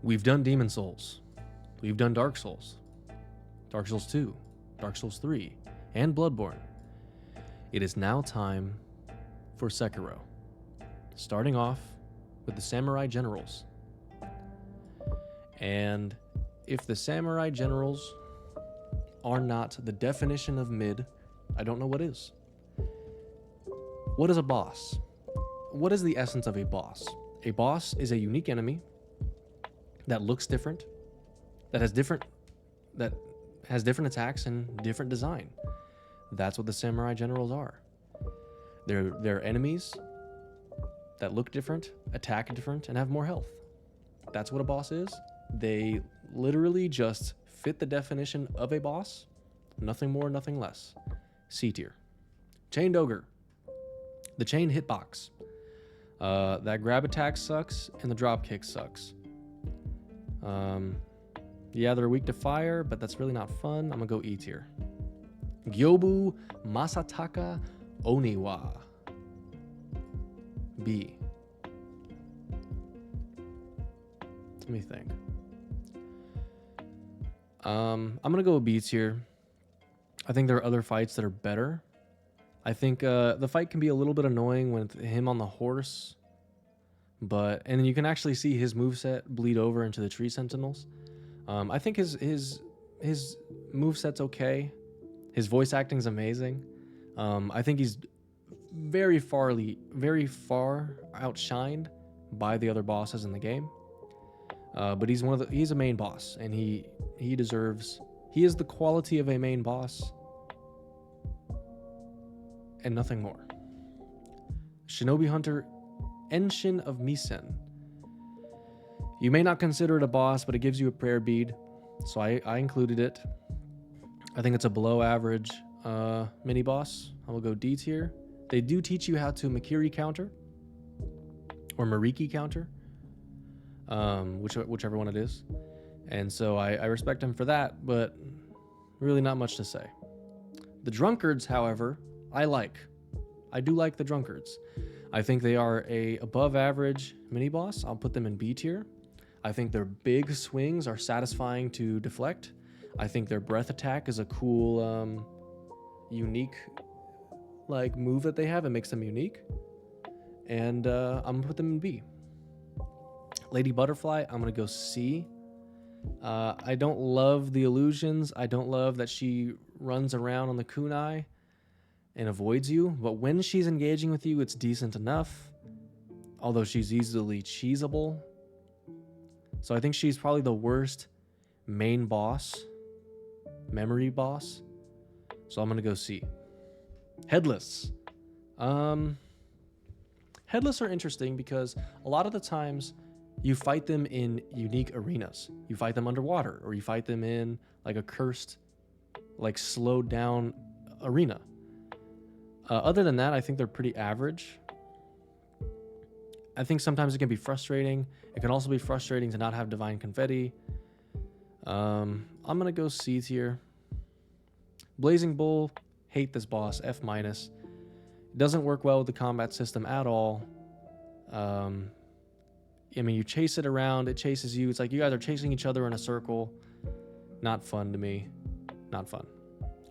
We've done Demon Souls. We've done Dark Souls. Dark Souls 2, Dark Souls 3, and Bloodborne. It is now time for Sekiro. Starting off with the Samurai Generals. And if the Samurai Generals are not the definition of mid, I don't know what is. What is a boss? What is the essence of a boss? A boss is a unique enemy that looks different, that has different attacks and different design. That's what the Samurai Generals are. They're enemies that look different, attack different, and have more health. That's what a boss is. They literally just fit the definition of a boss. Nothing more, nothing less. C tier. Chained Ogre. The chain hitbox. That grab attack sucks, and the drop kick sucks. Yeah, they're weak to fire, but that's really not fun. I'm gonna go E tier. Gyobu Masataka Oniwa. B. Let me think. I'm gonna go with B tier. I think there are other fights that are better. I think the fight can be a little bit annoying with him on the horse, and then you can actually see his moveset bleed over into the tree sentinels. I think his moveset's okay. His voice acting is amazing. I think he's very far outshined by the other bosses in the game. But he's a main boss, and he is the quality of a main boss and nothing more. Shinobi Hunter Enshin of Misen. You may not consider it a boss, but it gives you a prayer bead, so I included it. I think it's a below average mini boss. I will go D tier. They do teach you how to Makiri counter or Mariki counter, whichever one it is, and so I respect him for that, but really not much to say. The Drunkards, however, I do like the Drunkards. I think they are a above average mini boss. I'll put them in B tier. I think their big swings are satisfying to deflect. I think their breath attack is a cool, unique move that they have. It makes them unique. And I'm gonna put them in B. Lady Butterfly, I'm gonna go C. I don't love the illusions. I don't love that she runs around on the kunai and avoids you, but when she's engaging with you, it's decent enough, although she's easily cheesable. So I think she's probably the worst main boss, memory boss. So I'm gonna go C. Headless. Headless are interesting because a lot of the times you fight them in unique arenas. You fight them underwater, or you fight them in a cursed, slowed down arena. Other than that, I think they're pretty average. I think sometimes it can be frustrating. It can also be frustrating to not have divine confetti. I'm gonna go C tier. Blazing Bull, hate this boss, F-. Doesn't work well with the combat system at all. You chase it around, it chases you. It's like you guys are chasing each other in a circle. Not fun to me. Not fun.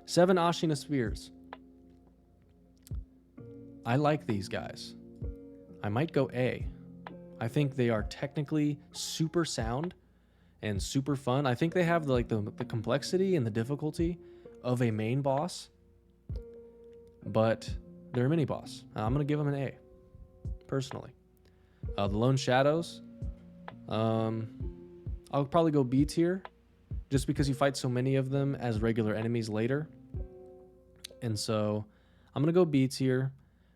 7 Ashina Spears. I like these guys. I might go A. I think they are technically super sound and super fun. I think they have the complexity and the difficulty of a main boss, but they're a mini boss. I'm gonna give them an A, personally. The Lone Shadows, I'll probably go B tier, just because you fight so many of them as regular enemies later, and so I'm gonna go B tier.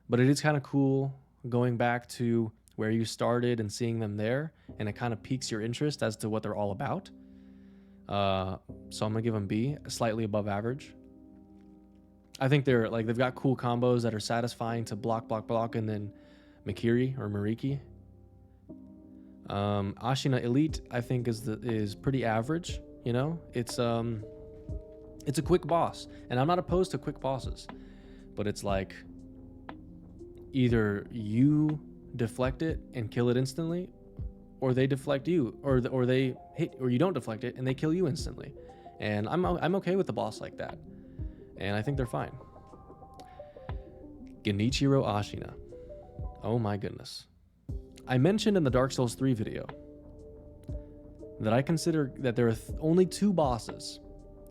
But it is kind of cool going back to where you started and seeing them there, and it kind of piques your interest as to what they're all about. So I'm gonna give them B, slightly above average. I think they've got cool combos that are satisfying to block, and then Makiri or Mariki. Ashina Elite, I think is pretty average. It's a quick boss, and I'm not opposed to quick bosses, but it's either you deflect it and kill it instantly, or they deflect you, or they hit, or you don't deflect it and they kill you instantly. And I'm okay with the boss like that, and I think they're fine. Genichiro Ashina. Oh my goodness. I mentioned in the Dark Souls 3 video that I consider that there are only 2 bosses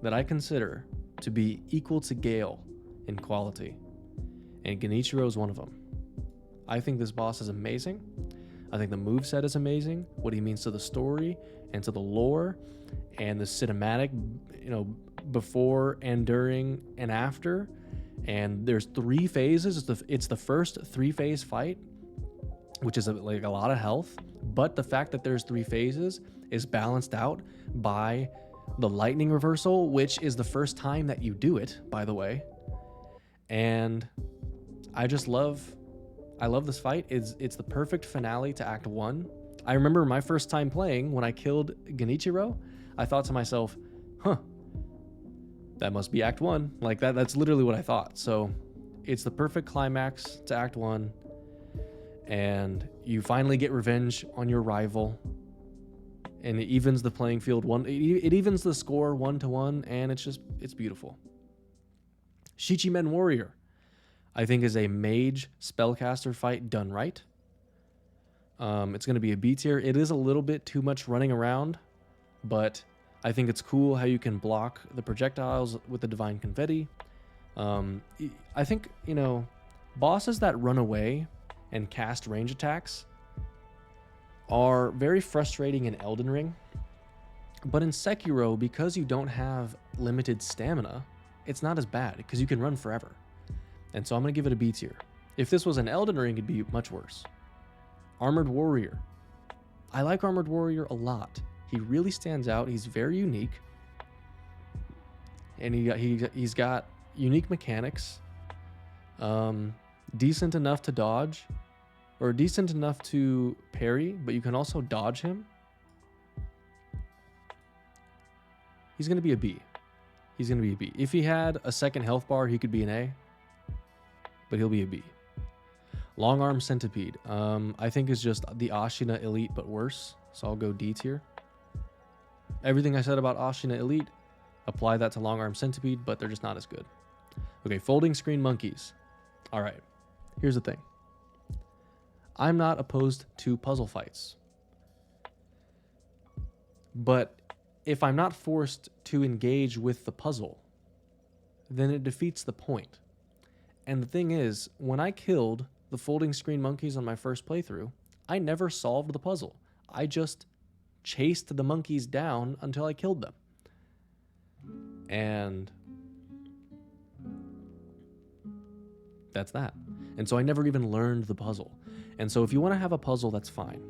that I consider to be equal to Gale in quality, and Genichiro is one of them. I think this boss is amazing. I think the moveset is amazing, what he means to the story and to the lore and the cinematic, before and during and after. And there's 3 phases. It's the first 3-phase fight, which is like a lot of health. But the fact that there's 3 phases is balanced out by the lightning reversal, which is the first time that you do it, by the way. And I love this fight. It's the perfect finale to Act 1. I remember my first time playing, when I killed Genichiro, I thought to myself, that must be Act 1. Like that's literally what I thought. So it's the perfect climax to Act 1. And you finally get revenge on your rival. And it evens the playing field. It evens the score 1-1, and it's beautiful. Shichimen Warrior, I think, is a mage spellcaster fight done right. It's going to be a B tier. It is a little bit too much running around, but I think it's cool how you can block the projectiles with the divine confetti. I think, bosses that run away and cast range attacks are very frustrating in Elden Ring. But in Sekiro, because you don't have limited stamina, it's not as bad because you can run forever. And so I'm going to give it a B tier. If this was an Elden Ring, it'd be much worse. Armored Warrior. I like Armored Warrior a lot. He really stands out. He's very unique. And he's got unique mechanics. Decent enough to dodge, or decent enough to parry, but you can also dodge him. He's going to be a B. He's going to be a B. If he had a second health bar, he could be an A, but he'll be a B. Long Arm Centipede, I think is just the Ashina Elite, but worse, so I'll go D tier. Everything I said about Ashina Elite, apply that to Long Arm Centipede, but they're just not as good. Okay, Folding Screen Monkeys. All right, here's the thing. I'm not opposed to puzzle fights, but if I'm not forced to engage with the puzzle, then it defeats the point. And the thing is, when I killed the Folding Screen Monkeys on my first playthrough, I never solved the puzzle. I just chased the monkeys down until I killed them. And that's that. And so I never even learned the puzzle. And so if you want to have a puzzle, that's fine.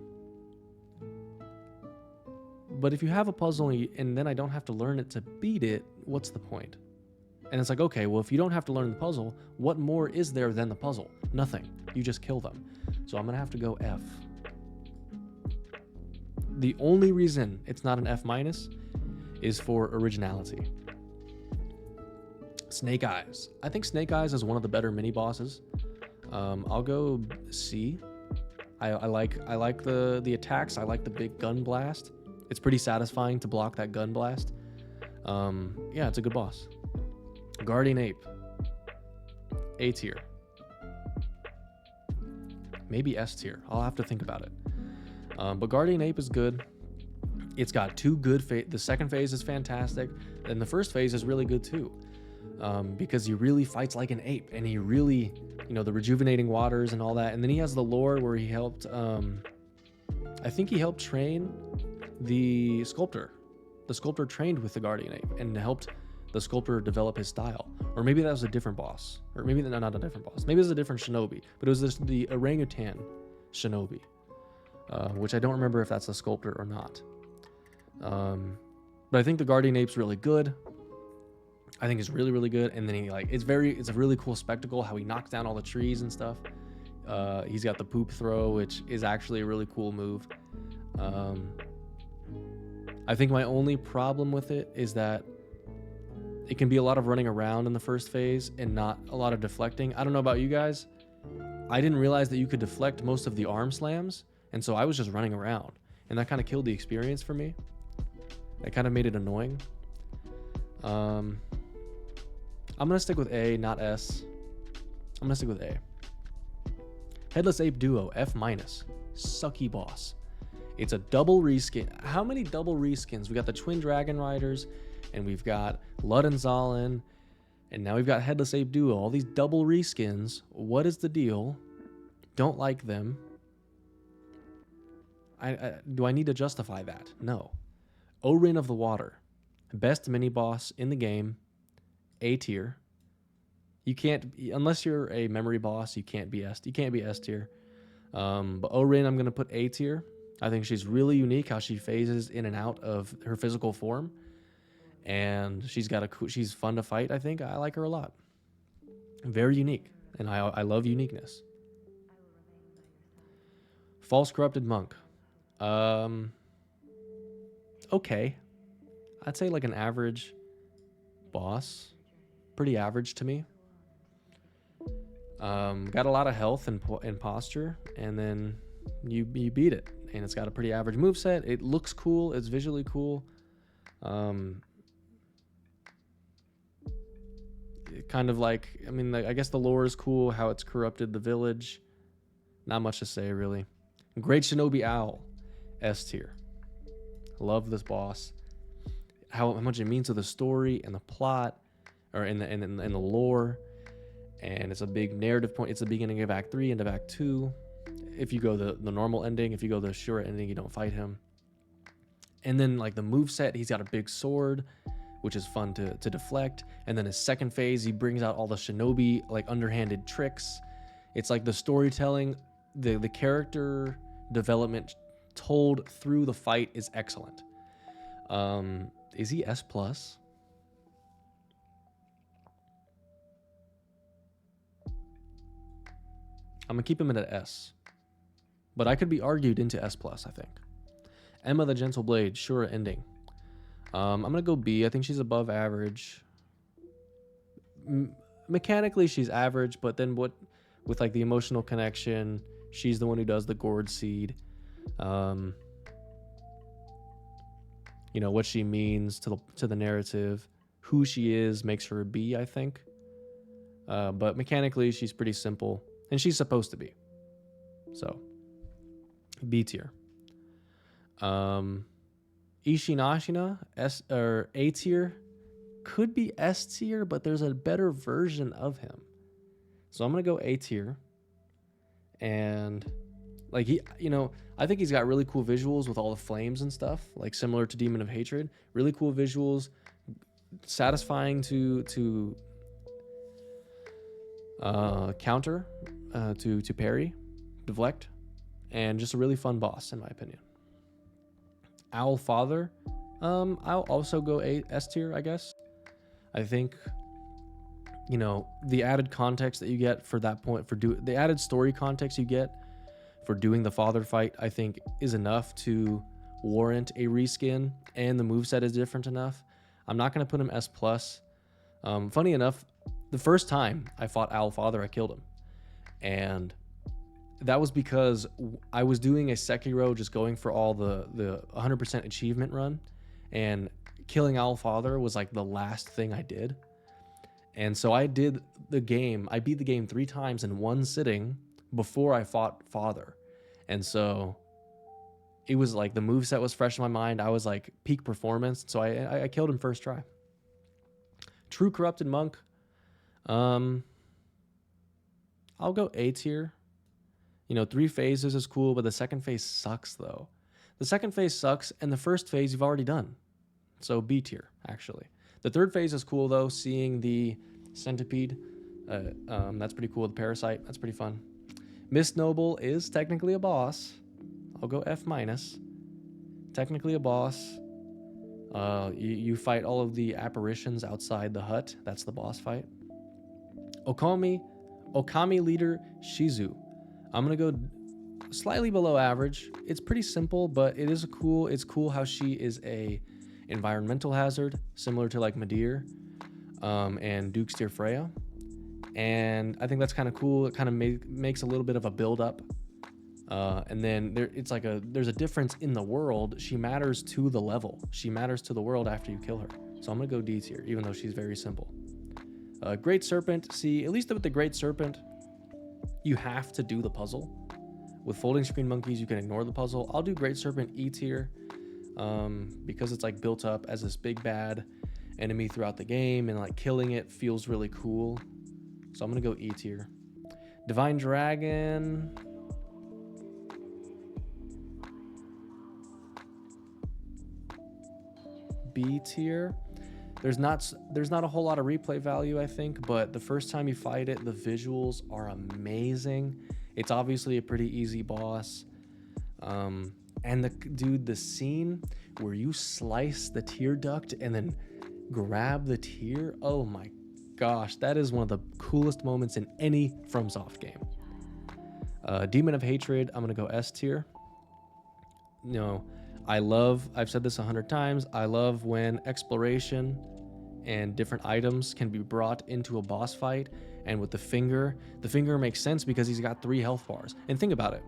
But if you have a puzzle and then I don't have to learn it to beat it, what's the point? And it's like, okay, well, if you don't have to learn the puzzle, what more is there than the puzzle? Nothing. You just kill them. So I'm going to have to go F. The only reason it's not an F- is for originality. Snake Eyes. I think Snake Eyes is one of the better mini bosses. I'll go C. I like the attacks. I like the big gun blast. It's pretty satisfying to block that gun blast. Yeah, it's a good boss. Guardian Ape. A tier. Maybe S tier. I'll have to think about it. But Guardian Ape is good. It's got 2 good the second phase is fantastic, and the first phase is really good too. Because he really fights like an ape, and he really, the rejuvenating waters and all that. And then he has the lore where he helped, I think he helped train the sculptor. The sculptor trained with the Guardian Ape and helped the sculptor develop his style. Or maybe that was a different boss. Or maybe not a different boss. Maybe it was a different shinobi. But it was the orangutan shinobi. Which I don't remember if that's the sculptor or not. But I think the Guardian Ape's really good. I think it's really, really good. And then it's a really cool spectacle how he knocks down all the trees and stuff. He's got the poop throw, which is actually a really cool move. I think my only problem with it is that it can be a lot of running around in the first phase and not a lot of deflecting. I don't know about you guys. I didn't realize that you could deflect most of the arm slams, and so I was just running around. and that kind of killed the experience for me. It kind of made it annoying. I'm gonna stick with A, not S. I'm gonna stick with A. Headless Ape Duo, F-. Sucky boss. It's a double reskin. How many double reskins? We got the Twin Dragon Riders, and we've got Lud and Zalin, and now we've got Headless Ape Duo. All these double reskins. What is the deal? Don't like them. Do I need to justify that? No. Orin of the Water. Best mini boss in the game. A tier. You can't, unless you're a memory boss, you can't be S tier. But Orin, I'm gonna put A tier. I think she's really unique how she phases in and out of her physical form, and she's fun to fight. I think I like her a lot. Very unique, and I love uniqueness. False Corrupted Monk. Okay. I'd say like an average boss. Pretty average to me. Got a lot of health and posture, and then you beat it. And it's got a pretty average moveset. It looks cool. It's visually cool. Kind of like, I mean, I guess the lore is cool, how it's corrupted the village. Not much to say, really. Great Shinobi Owl, S tier. Love this boss. How much it means to the story and the plot, or in the lore. And it's a big narrative point. It's the beginning of Act 3 into Act 2. If you go the normal ending, if you go the short ending, you don't fight him. And then like the moveset, he's got a big sword, which is fun to deflect. And then his second phase, he brings out all the shinobi like underhanded tricks. It's like the storytelling, the character development told through the fight is excellent. Is he S+? I'm gonna keep him at an S, but I could be argued into S+, I think. Emma the Gentle Blade, sure ending. I'm gonna go B. I think she's above average. Mechanically, she's average, but then with like the emotional connection, she's the one who does the gourd seed. You know what she means to the narrative, who she is makes her a B, I think. But mechanically, she's pretty simple. And she's supposed to be. So, B tier. Ishinashina, S or A tier, could be S tier, but there's a better version of him. So I'm gonna go A tier. And like I think he's got really cool visuals with all the flames and stuff, like similar to Demon of Hatred. Really cool visuals, satisfying to counter. To parry, deflect, and just a really fun boss in my opinion. Owl Father, I'll also go S tier, I guess. I think the added context that you get for that point, the added story context you get for doing the father fight, I think is enough to warrant a reskin, and the moveset is different enough. I'm not going to put him S+. Funny enough, the first time I fought Owl Father, I killed him. And that was because I was doing a Sekiro, just going for all the 100% achievement run, and killing Owl Father was like the last thing I did. And so I beat the game 3 times in one sitting before I fought Father. And so it was like the moveset was fresh in my mind. I was like peak performance. So I killed him first try. True Corrupted Monk. I'll go A tier. 3 phases is cool, but the second phase sucks though. The second phase sucks, and the first phase you've already done. So B tier, actually. The third phase is cool though, seeing the centipede. That's pretty cool. The parasite, that's pretty fun. Miss Noble is technically a boss. I'll go F-. Technically a boss. You fight all of the apparitions outside the hut. That's the boss fight. Okami leader Shizu. I'm gonna go slightly below average. It's pretty simple, but it's cool how she is a environmental hazard, similar to like Midir and Duke's Dear Freya. And I think that's kind of cool. It kind of makes a little bit of a build up And then there's a difference in the world. She matters to the level. She matters to the world after you kill her. So I'm gonna go D tier, even though she's very simple. Great Serpent. See, at least with the Great Serpent, you have to do the puzzle. With Folding Screen Monkeys, you can ignore the puzzle. I'll do Great Serpent E tier, because it's like built up as this big bad enemy throughout the game, and like killing it feels really cool. So I'm gonna go E tier. Divine Dragon. B tier. There's not a whole lot of replay value, I think, but the first time you fight it, the visuals are amazing. It's obviously a pretty easy boss. And the scene where you slice the tear duct and then grab the tear, oh my gosh, that is one of the coolest moments in any FromSoft game. Demon of Hatred, I'm gonna go S tier. I've said this 100 times, I love when exploration and different items can be brought into a boss fight. And with the finger makes sense because he's got 3 health bars. And think about it.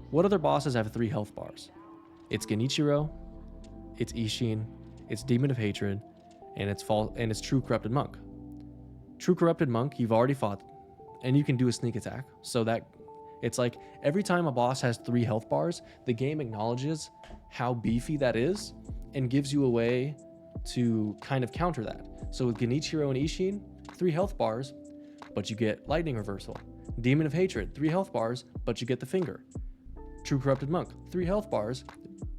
What other bosses have 3 health bars? It's Genichiro, it's Ishin, it's Demon of Hatred, and it's True Corrupted Monk. True Corrupted Monk, you've already fought, and you can do a sneak attack. So that it's like every time a boss has 3 health bars, the game acknowledges how beefy that is and gives you a way to kind of counter that. So with Genichiro and Ishin, 3 health bars, but you get Lightning Reversal. Demon of Hatred, 3 health bars, but you get the finger. True Corrupted Monk, 3 health bars,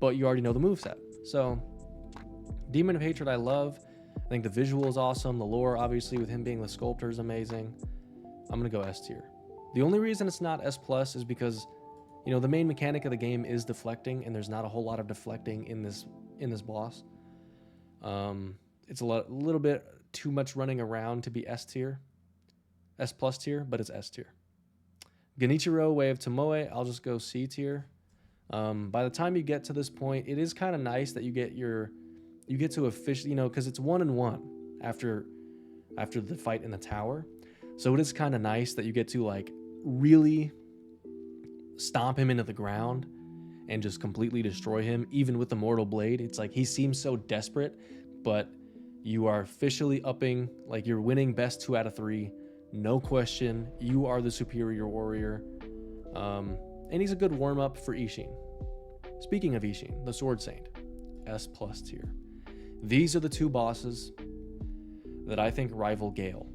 but you already know the moveset. So Demon of Hatred I love. I think the visual is awesome. The lore, obviously, with him being the sculptor, is amazing. I'm gonna go S tier. The only reason it's not S plus is because, the main mechanic of the game is deflecting, and there's not a whole lot of deflecting in this boss. It's a little bit too much running around to be S tier, S plus tier, but it's S tier. Genichiro, Way of Tomoe, I'll just go C tier. By the time you get to this point, it is kind of nice that you get to officially, because it's 1-1 after the fight in the tower. So it is kind of nice that you get to like really stomp him into the ground and just completely destroy him, even with the Mortal Blade. It's like he seems so desperate, but you are officially upping, like you're winning best 2 out of 3. No question, you are the superior warrior. And he's a good warm-up for Ishin. Speaking of Ishin, the Sword Saint, S plus tier. These are the 2 bosses that I think rival Gale.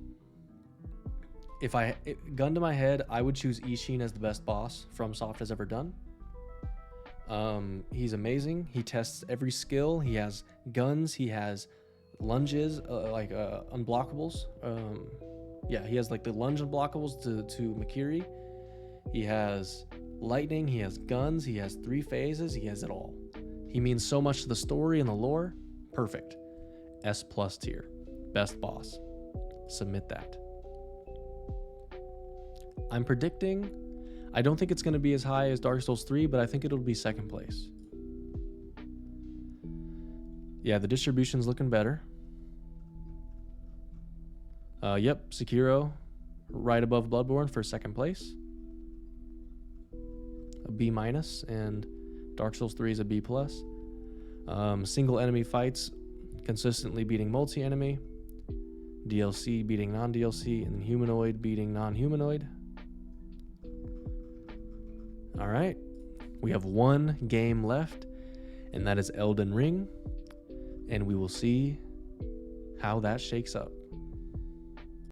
Gun to my head, I would choose Ishin as the best boss FromSoft has ever done. He's amazing. He tests every skill. He has guns. He has lunges, unblockables. He has like the lunge unblockables to Makiri. He has lightning. He has guns. He has 3 phases. He has it all. He means so much to the story and the lore. Perfect. S plus tier. Best boss. Submit that. I'm predicting, I don't think it's going to be as high as Dark Souls 3, but I think it'll be 2nd place. Yeah, the distribution's looking better. Yep, Sekiro right above Bloodborne for 2nd place. A B-, and Dark Souls 3 is a B+. Single enemy fights consistently beating multi-enemy. DLC beating non-DLC, and then humanoid beating non-humanoid. All right, we have 1 game left, and that is Elden Ring, and we will see how that shakes up.